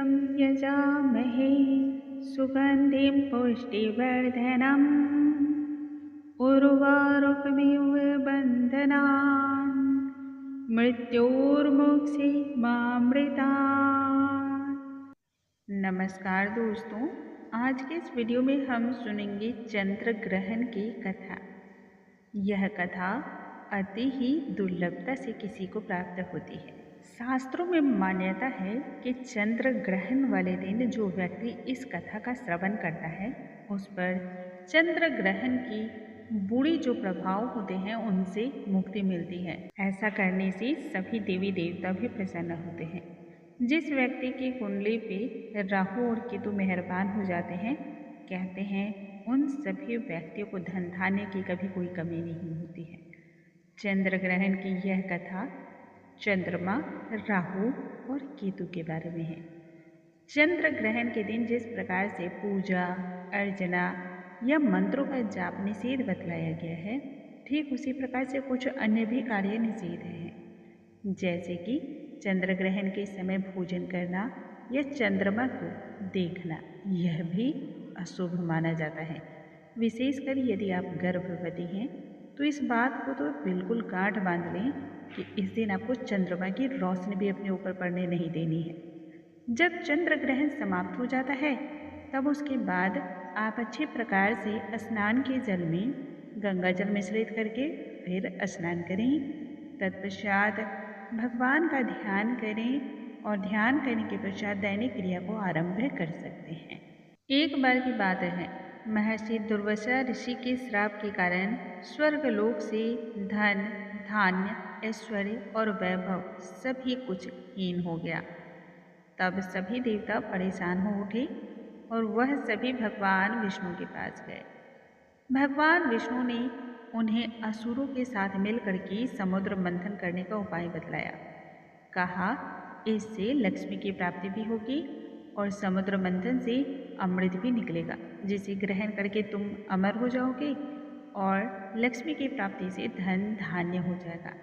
पुष्टिवर्धनम् यजामहे सुगन्धिं पुष्टिवर्धनम् उर्वारुकमिव बन्धनान् मृत्योर्मुक्षे मामृतात्। नमस्कार दोस्तों, आज के इस वीडियो में हम सुनेंगे चंद्र ग्रहण की कथा। यह कथा अति ही दुर्लभता से किसी को प्राप्त होती है। शास्त्रों में मान्यता है कि चंद्र ग्रहण वाले दिन जो व्यक्ति इस कथा का श्रवण करता है उस पर चंद्र ग्रहण की बुरी जो प्रभाव होते हैं उनसे मुक्ति मिलती है। ऐसा करने से सभी देवी देवता भी प्रसन्न होते हैं। जिस व्यक्ति की कुंडली पे राहु और केतु मेहरबान हो जाते हैं, कहते हैं उन सभी व्यक्तियों को धन धान्य की कभी कोई कमी नहीं होती है। चंद्र ग्रहण की यह कथा चंद्रमा, राहु और केतु के बारे में है। चंद्र ग्रहण के दिन जिस प्रकार से पूजा अर्चना या मंत्रों का जाप निषेध बतलाया गया है, ठीक उसी प्रकार से कुछ अन्य भी कार्य निषेध हैं, जैसे कि चंद्र ग्रहण के समय भोजन करना या चंद्रमा को देखना, यह भी अशुभ माना जाता है। विशेषकर यदि आप गर्भवती हैं तो इस बात को तो बिल्कुल गांठ बांध लें कि इस दिन आपको चंद्रमा की रोशनी भी अपने ऊपर पड़ने नहीं देनी है। जब चंद्र ग्रहण समाप्त हो जाता है तब उसके बाद आप अच्छे प्रकार से स्नान के जल में गंगा जल मिश्रित करके फिर स्नान करें। तत्पश्चात भगवान का ध्यान करें और ध्यान करने के पश्चात दैनिक क्रिया को आरंभ कर सकते हैं। एक बार की बात है, महर्षि दुर्वासा ऋषि के श्राप के कारण स्वर्गलोक से धन धान्य ऐश्वर्य और वैभव सभी कुछ हीन हो गया। तब सभी देवता परेशान हो उठे और वह सभी भगवान विष्णु के पास गए। भगवान विष्णु ने उन्हें असुरों के साथ मिलकर के समुद्र मंथन करने का उपाय बतलाया। कहा, इससे लक्ष्मी की प्राप्ति भी होगी और समुद्र मंथन से अमृत भी निकलेगा, जिसे ग्रहण करके तुम अमर हो जाओगे और लक्ष्मी की प्राप्ति से धन धान्य हो जाएगा।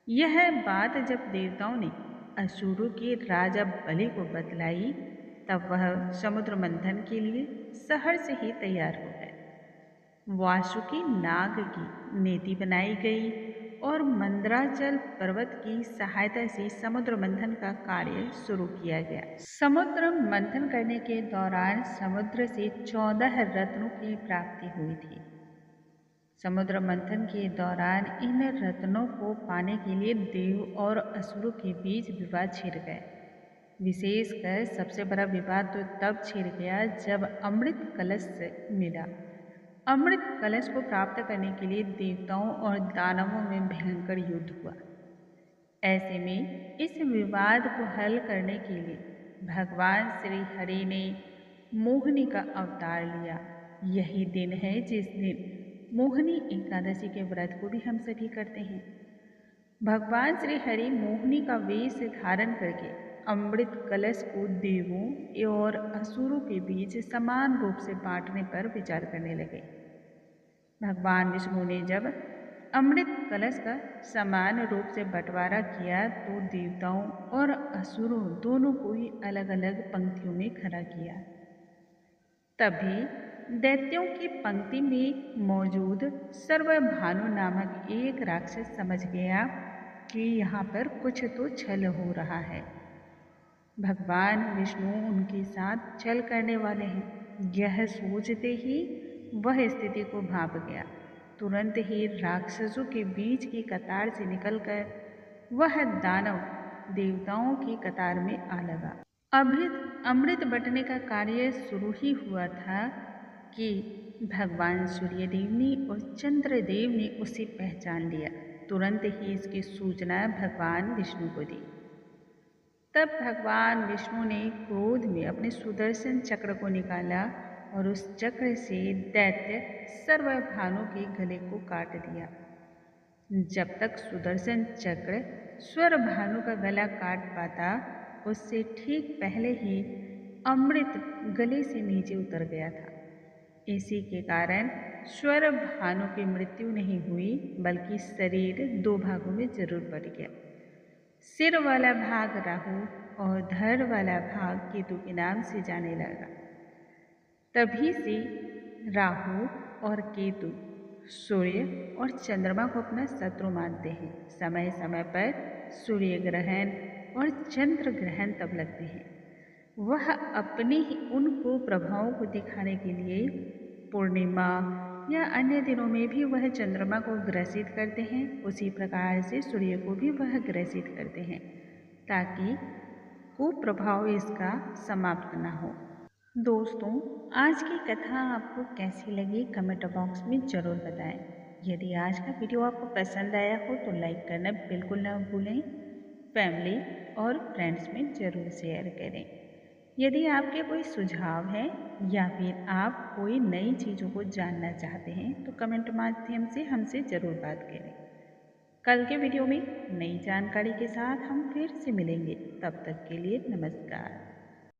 यह बात जब देवताओं ने असुरों के राजा बलि को बतलाई तब वह समुद्र मंथन के लिए शहर से ही तैयार हो गए। वासुकी नाग की नेति बनाई गई और मंदराचल पर्वत की सहायता से समुद्र मंथन का कार्य शुरू किया गया। समुद्र मंथन करने के दौरान समुद्र से 14 रत्नों की प्राप्ति हुई थी। समुद्र मंथन के दौरान इन रत्नों को पाने के लिए देव और असुरों के बीच विवाद छिड़ गए। विशेषकर सबसे बड़ा विवाद तो तब छिड़ गया जब अमृत कलश मिला। अमृत कलश को प्राप्त करने के लिए देवताओं और दानवों में भयंकर युद्ध हुआ। ऐसे में इस विवाद को हल करने के लिए भगवान श्री हरि ने मोहिनी का अवतार लिया। यही दिन है जिस दिन मोहिनी एकादशी के व्रत को भी हम सभी करते हैं। भगवान श्री हरि मोहिनी का वेश धारण करके अमृत कलश को देवों और असुरों के बीच समान रूप से बांटने पर विचार करने लगे। भगवान विष्णु ने जब अमृत कलश का समान रूप से बंटवारा किया तो देवताओं और असुरों दोनों को ही अलग अलग पंक्तियों में खड़ा किया। तभी दैत्यों की पंक्ति में मौजूद सर्वभानु नामक एक राक्षस समझ गया कि यहाँ पर कुछ तो छल हो रहा है। भगवान विष्णु उनके साथ छल करने वाले हैं, यह सोचते ही वह स्थिति को भांप गया। तुरंत ही राक्षसों के बीच की कतार से निकलकर वह दानव देवताओं की कतार में आ लगा। अभी अमृत बंटने का कार्य शुरू ही हुआ था कि भगवान सूर्यदेव ने और चंद्रदेव ने उसे पहचान लिया। तुरंत ही इसकी सूचना भगवान विष्णु को दी। तब भगवान विष्णु ने क्रोध में अपने सुदर्शन चक्र को निकाला और उस चक्र से दैत्य सर्वभानु के गले को काट दिया। जब तक सुदर्शन चक्र स्वरभानु का गला काट पाता उससे ठीक पहले ही अमृत गले से नीचे उतर गया था। इसी के कारण स्वरभानु की मृत्यु नहीं हुई बल्कि शरीर 2 भागों में जरूर बट गया। सिर वाला भाग राहु और धड़ वाला भाग केतु के नाम से जाने लगा। तभी से राहु और केतु सूर्य और चंद्रमा को अपना शत्रु मानते हैं। समय समय पर सूर्य ग्रहण और चंद्र ग्रहण तब लगते हैं। वह अपने ही उन कुप्रभावों को दिखाने के लिए पूर्णिमा या अन्य दिनों में भी वह चंद्रमा को ग्रसित करते हैं। उसी प्रकार से सूर्य को भी वह ग्रसित करते हैं ताकि कुप्रभाव इसका समाप्त ना हो। दोस्तों, आज की कथा आपको कैसी लगी कमेंट बॉक्स में ज़रूर बताएं। यदि आज का वीडियो आपको पसंद आया हो तो लाइक करना बिल्कुल ना भूलें। फैमिली और फ्रेंड्स में ज़रूर शेयर करें। यदि आपके कोई सुझाव है या फिर आप कोई नई चीज़ों को जानना चाहते हैं तो कमेंट माध्यम से हमसे ज़रूर बात करें। कल के वीडियो में नई जानकारी के साथ हम फिर से मिलेंगे। तब तक के लिए नमस्कार।